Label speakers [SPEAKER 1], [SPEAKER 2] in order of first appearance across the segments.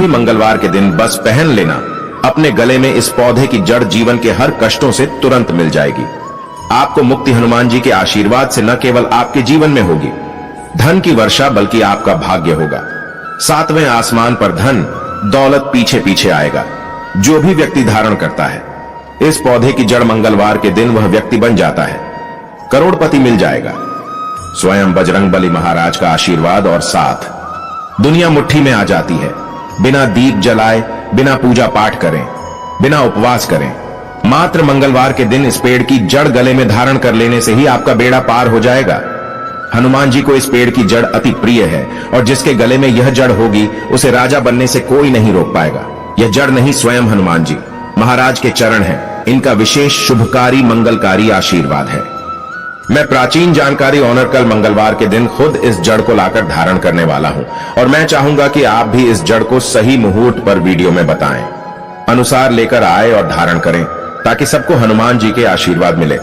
[SPEAKER 1] भी मंगलवार के दिन बस पहन लेना, अपने गले में इस पौधे की जड़ जीवन के हर कष्टों से तुरंत मिल जाएगी। आपको मुक्ति हनुमान जी के आशीर्वाद से न केवल आपके जीवन में होगी धन की वर्षा, बल्कि आपका भाग्य होगा। 7वें आसमान पर धन दौलत पीछे पीछे आएगा। जो भी व्यक्ति धारण करता है इस पौधे की जड़ मंगलवार के दिन, वह व्यक्ति बन जाता है करोड़पति, मिल जाएगा। स्वयं बजरंगबली महाराज का आशीर्वाद और साथ दुनिया मुट्ठी में आ जाती है। बिना दीप जलाए, बिना पूजा पाठ करें, बिना उपवास करें, मात्र मंगलवार के दिन इस पेड़ की जड़ गले में धारण कर लेने से ही आपका बेड़ा पार हो जाएगा। हनुमान जी को इस पेड़ की जड़ अति प्रिय है और जिसके गले में यह जड़ होगी उसे राजा बनने से कोई नहीं रोक पाएगा। यह जड़ नहीं, स्वयं हनुमान जी महाराज के चरण हैं। इनका विशेष शुभकारी मंगलकारी आशीर्वाद है। मैं प्राचीन जानकारी ऑनर कल मंगलवार के दिन खुद इस जड़ को लाकर धारण करने वाला हूं और मैं चाहूंगा कि आप भी इस जड़ को सही मुहूर्त पर वीडियो में बताएं अनुसार लेकर आए और धारण करें, ताकि सबको हनुमान जी के आशीर्वाद मिले।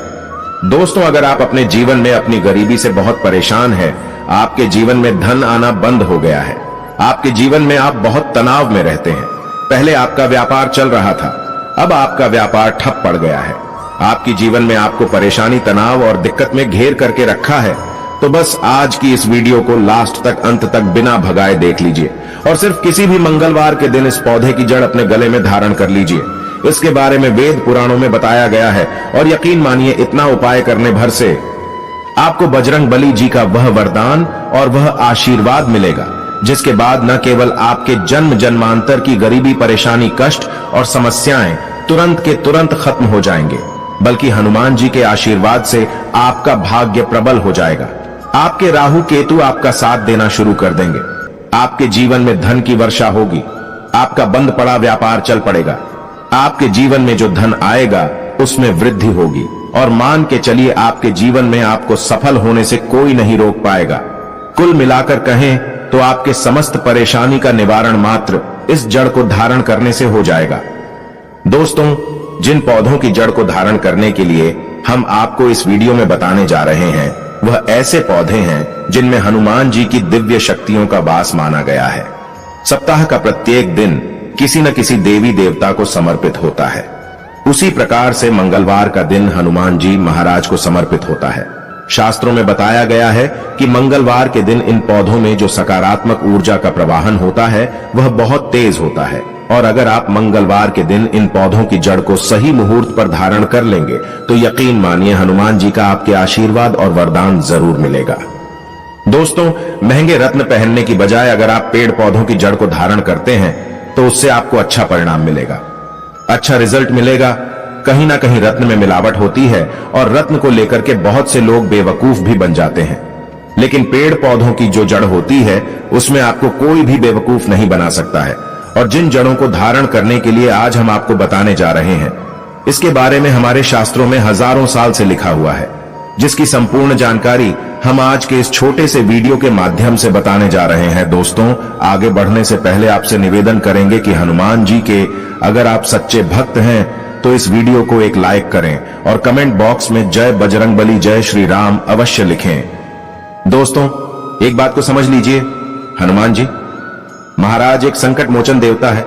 [SPEAKER 1] दोस्तों, अगर आप अपने जीवन में अपनी गरीबी से बहुत परेशान हैं, आपके जीवन में धन आना बंद हो गया है, आपके जीवन में आप बहुत तनाव में रहते हैं, पहले आपका व्यापार चल रहा था, अब आपका व्यापार ठप पड़ गया है, आपके जीवन में आपको परेशानी, तनाव और दिक्कत में घेर करके रखा है, तो बस आज की इस वीडियो को लास्ट तक, अंत तक बिना भगाए देख लीजिए और सिर्फ किसी भी मंगलवार के दिन इस पौधे की जड़ अपने गले में धारण कर लीजिए। इसके बारे में वेद पुराणों में बताया गया है और यकीन मानिए इतना उपाय करने भर से आपको बजरंगबली जी का वह वरदान और वह आशीर्वाद मिलेगा, जिसके बाद न केवल आपके जन्म जन्मांतर की गरीबी, परेशानी, कष्ट और समस्याएं तुरंत के तुरंत खत्म हो जाएंगे, बल्कि हनुमान जी के आशीर्वाद से आपका भाग्य प्रबल हो जाएगा। आपके राहु केतु आपका साथ देना शुरू कर देंगे। आपके जीवन में धन की वर्षा होगी। आपका बंद पड़ा व्यापार चल पड़ेगा। आपके जीवन में जो धन आएगा उसमें वृद्धि होगी और मान के चलिए आपके जीवन में आपको सफल होने से कोई नहीं रोक पाएगा। कुल मिलाकर कहें तो आपके समस्त परेशानी का निवारण मात्र इस जड़ को धारण करने से हो जाएगा। दोस्तों, जिन पौधों की जड़ को धारण करने के लिए हम आपको इस वीडियो में बताने जा रहे हैं, वह ऐसे पौधे हैं जिनमें हनुमान जी की दिव्य शक्तियों का वास माना गया है। सप्ताह का प्रत्येक दिन किसी न किसी देवी देवता को समर्पित होता है। उसी प्रकार से मंगलवार का दिन हनुमान जी महाराज को समर्पित होता है। शास्त्रों में बताया गया है कि मंगलवार के दिन इन पौधों में जो सकारात्मक ऊर्जा का प्रवाहन होता है वह बहुत तेज होता है और अगर आप मंगलवार के दिन इन पौधों की जड़ को सही मुहूर्त पर धारण कर लेंगे तो यकीन मानिए हनुमान जी का आपके आशीर्वाद और वरदान जरूर मिलेगा। दोस्तों, महंगे रत्न पहनने की बजाय अगर आप पेड़ पौधों की जड़ को धारण करते हैं तो उससे आपको अच्छा परिणाम मिलेगा, अच्छा रिजल्ट मिलेगा। कहीं ना कहीं रत्न में मिलावट होती है और रत्न को लेकर के बहुत से लोग बेवकूफ भी बन जाते हैं, लेकिन पेड़ पौधों की जो जड़ होती है उसमें आपको कोई भी बेवकूफ नहीं बना सकता है। और जिन जड़ों को धारण करने के लिए आज हम आपको बताने जा रहे हैं, इसके बारे में हमारे शास्त्रों में हजारों साल से लिखा हुआ है, जिसकी संपूर्ण जानकारी हम आज के इस छोटे से वीडियो के माध्यम से बताने जा रहे हैं। दोस्तों, आगे बढ़ने से पहले आपसे निवेदन करेंगे कि हनुमान जी के अगर आप सच्चे भक्त हैं तो इस वीडियो को एक लाइक करें और कमेंट बॉक्स में जय बजरंगबली, जय श्री राम अवश्य लिखें। दोस्तों, एक बात को समझ लीजिए, हनुमान जी महाराज एक संकट मोचन देवता है।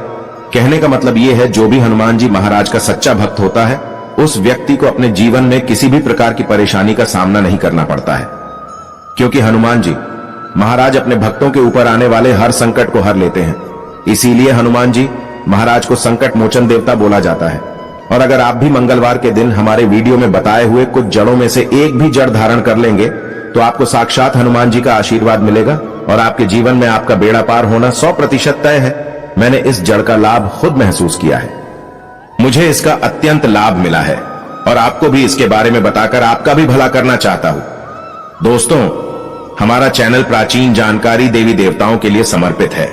[SPEAKER 1] कहने का मतलब यह है, जो भी हनुमान जी महाराज का सच्चा भक्त होता है उस व्यक्ति को अपने जीवन में किसी भी प्रकार की परेशानी का सामना नहीं करना पड़ता है, क्योंकि हनुमान जी महाराज अपने भक्तों के ऊपर आने वाले हर संकट को हर लेते हैं। इसीलिए हनुमान जी महाराज को संकट मोचन देवता बोला जाता है। और अगर आप भी मंगलवार के दिन हमारे वीडियो में बताए हुए कुछ जड़ों में से एक भी जड़ धारण कर लेंगे तो आपको साक्षात हनुमान जी का आशीर्वाद मिलेगा और आपके जीवन में आपका बेड़ा पार होना 100% तय है। मैंने इस जड़ का लाभ खुद महसूस किया है, मुझे इसका अत्यंत लाभ मिला है और आपको भी इसके बारे में बताकर आपका भी भला करना चाहता हूं। दोस्तों, हमारा चैनल प्राचीन जानकारी देवी देवताओं के लिए समर्पित है,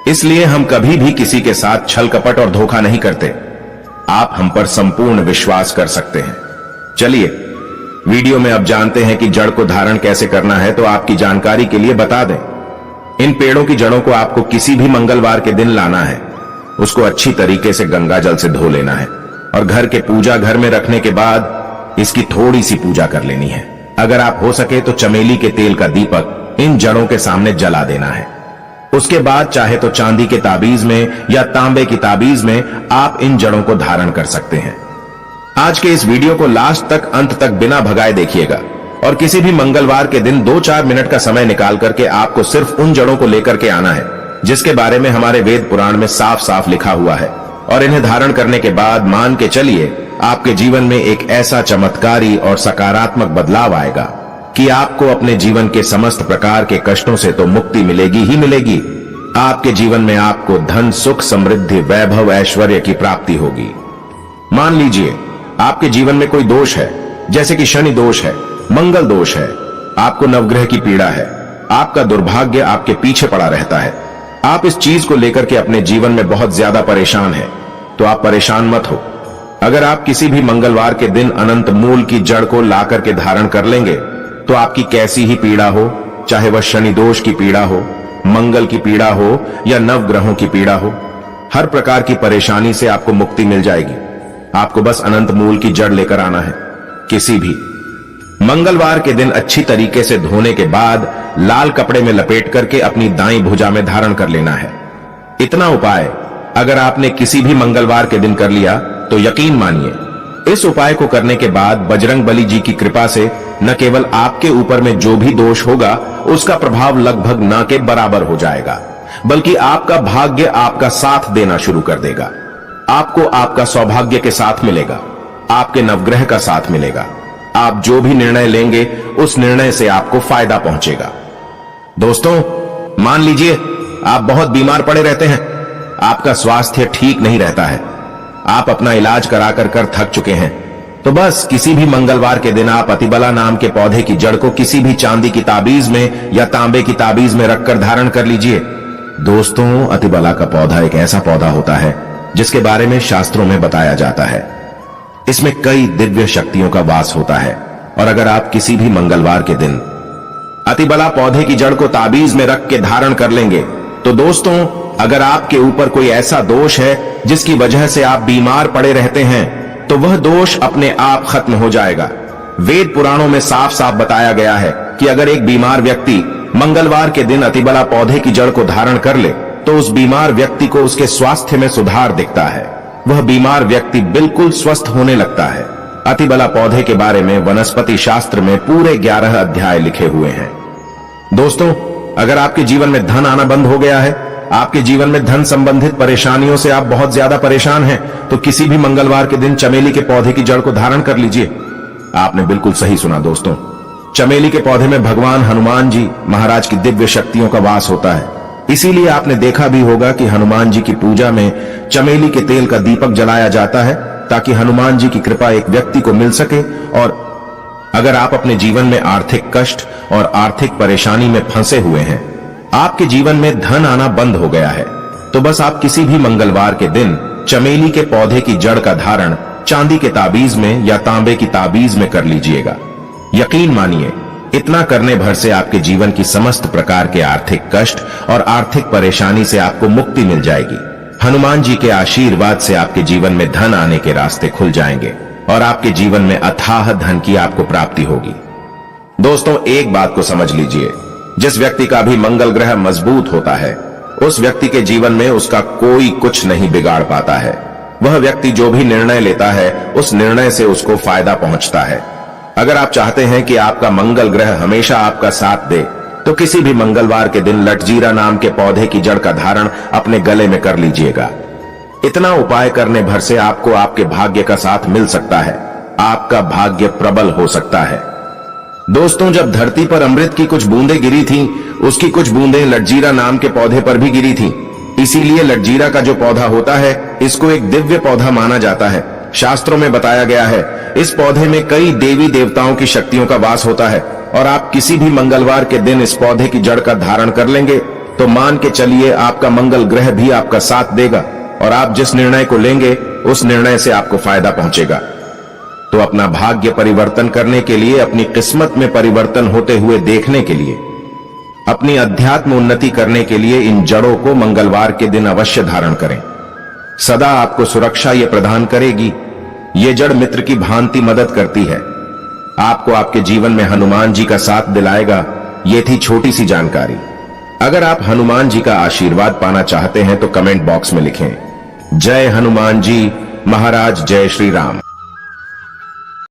[SPEAKER 1] इसलिए हम कभी भी किसी के साथ छल कपट और धोखा नहीं करते। आप हम पर संपूर्ण विश्वास कर सकते हैं। चलिए वीडियो में अब जानते हैं कि जड़ को धारण कैसे करना है। तो आपकी जानकारी के लिए बता दें, इन पेड़ों की जड़ों को आपको किसी भी मंगलवार के दिन लाना है। उसको अच्छी तरीके से गंगा जल से धो लेना है और घर के पूजा घर में रखने के बाद इसकी थोड़ी सी पूजा कर लेनी है। अगर आप हो सके तो चमेली के तेल का दीपक इन जड़ों के सामने जला देना है। उसके बाद चाहे तो चांदी के ताबीज में या तांबे की ताबीज में आप इन जड़ों को धारण कर सकते हैं। आज के इस वीडियो को लास्ट तक अंत तक बिना भगाए देखिएगा और किसी भी मंगलवार के दिन 2-4 मिनट का समय निकाल करके आपको सिर्फ उन जड़ों को लेकर के आना है जिसके बारे में हमारे वेद पुराण में साफ साफ लिखा हुआ है, और इन्हें धारण करने के बाद मान के चलिए आपके जीवन में एक ऐसा चमत्कारी और सकारात्मक बदलाव आएगा कि आपको अपने जीवन के समस्त प्रकार के कष्टों से तो मुक्ति मिलेगी ही मिलेगी। आपके जीवन में आपको धन, सुख, समृद्धि, वैभव, ऐश्वर्य की प्राप्ति होगी। मान लीजिए आपके जीवन में कोई दोष है, जैसे कि शनि दोष है, मंगल दोष है, आपको नवग्रह की पीड़ा है, आपका दुर्भाग्य आपके पीछे पड़ा रहता है, आप इस चीज को लेकर के अपने जीवन में बहुत ज्यादा परेशान हैं, तो आप परेशान मत हो। अगर आप किसी भी मंगलवार के दिन अनंत मूल की जड़ को ला करके धारण कर लेंगे तो आपकी कैसी ही पीड़ा हो, चाहे वह शनि दोष की पीड़ा हो, मंगल की पीड़ा हो या नवग्रहों की पीड़ा हो, हर प्रकार की परेशानी से आपको मुक्ति मिल जाएगी। आपको बस अनंत मूल की जड़ लेकर आना है। किसी भी मंगलवार के दिन अच्छी तरीके से धोने के बाद लाल कपड़े में लपेट करके अपनी दाईं भुजा में धारण कर लेना है। इतना उपाय अगर आपने किसी भी मंगलवार के दिन कर लिया तो यकीन मानिए इस उपाय को करने के बाद बजरंग बली जी की कृपा से न केवल आपके ऊपर में जो भी दोष होगा उसका प्रभाव लगभग न के बराबर हो जाएगा, बल्कि आपका भाग्य आपका साथ देना शुरू कर देगा। आपको आपका सौभाग्य के साथ मिलेगा, आपके नवग्रह का साथ मिलेगा। आप जो भी निर्णय लेंगे उस निर्णय से आपको फायदा पहुंचेगा। दोस्तों, मान लीजिए आप बहुत बीमार पड़े रहते हैं, आपका स्वास्थ्य ठीक नहीं रहता है, आप अपना इलाज करा कर थक चुके हैं, तो बस किसी भी मंगलवार के दिन आप अतिबला नाम के पौधे की जड़ को किसी भी चांदी की ताबीज में या तांबे की ताबीज में रखकर धारण कर लीजिए। दोस्तों, अतिबला का पौधा एक ऐसा पौधा होता है जिसके बारे में शास्त्रों में बताया जाता है। इसमें कई दिव्य शक्तियों का वास होता है, और अगर आप किसी भी मंगलवार के दिन अतिबला पौधे की जड़ को ताबीज में रख के धारण कर लेंगे तो दोस्तों, अगर आपके ऊपर कोई ऐसा दोष है जिसकी वजह से आप बीमार पड़े रहते हैं तो वह दोष अपने आप खत्म हो जाएगा। वेद पुराणों में साफ साफ बताया गया है कि अगर एक बीमार व्यक्ति मंगलवार के दिन अतिबला पौधे की जड़ को धारण कर ले तो उस बीमार व्यक्ति को उसके स्वास्थ्य में सुधार दिखता है, वह बीमार व्यक्ति बिल्कुल स्वस्थ होने लगता है। अतिबला पौधे के बारे में वनस्पति शास्त्र में पूरे 11 अध्याय लिखे हुए हैं। दोस्तों, अगर आपके जीवन में धन आना बंद हो गया है, आपके जीवन में धन संबंधित परेशानियों से आप बहुत ज्यादा परेशान हैं, तो किसी भी मंगलवार के दिन चमेली के पौधे की जड़ को धारण कर लीजिए। आपने बिल्कुल सही सुना दोस्तों, चमेली के पौधे में भगवान हनुमान जी महाराज की दिव्य शक्तियों का वास होता है। इसीलिए आपने देखा भी होगा कि हनुमान जी की पूजा में चमेली के तेल का दीपक जलाया जाता है ताकि हनुमान जी की कृपा एक व्यक्ति को मिल सके। और अगर आप अपने जीवन में आर्थिक कष्ट और आर्थिक परेशानी में फंसे हुए हैं, आपके जीवन में धन आना बंद हो गया है, तो बस आप किसी भी मंगलवार के दिन चमेली के पौधे की जड़ का धारण चांदी के ताबीज में या तांबे की ताबीज में कर लीजिएगा। यकीन मानिए इतना करने भर से आपके जीवन की समस्त प्रकार के आर्थिक कष्ट और आर्थिक परेशानी से आपको मुक्ति मिल जाएगी। हनुमान जी के आशीर्वाद से आपके जीवन में धन आने के रास्ते खुल जाएंगे और आपके जीवन में अथाह धन की आपको प्राप्ति होगी। दोस्तों, एक बात को समझ लीजिए, जिस व्यक्ति का भी मंगल ग्रह मजबूत होता है उस व्यक्ति के जीवन में उसका कोई कुछ नहीं बिगाड़ पाता है। वह व्यक्ति जो भी निर्णय लेता है उस निर्णय से उसको फायदा पहुंचता है। अगर आप चाहते हैं कि आपका मंगल ग्रह हमेशा आपका साथ दे तो किसी भी मंगलवार के दिन लटजीरा नाम के पौधे की जड़ का धारण अपने गले में कर लीजिएगा। इतना उपाय करने भर से आपको आपके भाग्य का साथ मिल सकता है, आपका भाग्य प्रबल हो सकता है। दोस्तों, जब धरती पर अमृत की कुछ बूंदें गिरी थीं, उसकी कुछ बूंदें लटजीरा नाम के पौधे पर भी गिरी थीं। इसीलिए लटजीरा का जो पौधा होता है इसको एक दिव्य पौधा माना जाता है। शास्त्रों में बताया गया है इस पौधे में कई देवी देवताओं की शक्तियों का वास होता है, और आप किसी भी मंगलवार के दिन इस पौधे की जड़ का धारण कर लेंगे तो मान के चलिए आपका मंगल ग्रह भी आपका साथ देगा, और आप जिस निर्णय को लेंगे उस निर्णय से आपको फायदा पहुंचेगा। तो अपना भाग्य परिवर्तन करने के लिए, अपनी किस्मत में परिवर्तन होते हुए देखने के लिए, अपनी अध्यात्म उन्नति करने के लिए इन जड़ों को मंगलवार के दिन अवश्य धारण करें। सदा आपको सुरक्षा ये प्रदान करेगी। ये जड़ मित्र की भांति मदद करती है, आपको आपके जीवन में हनुमान जी का साथ दिलाएगा। ये थी छोटी सी जानकारी। अगर आप हनुमान जी का आशीर्वाद पाना चाहते हैं तो कमेंट बॉक्स में लिखें जय हनुमान जी महाराज, जय श्री राम।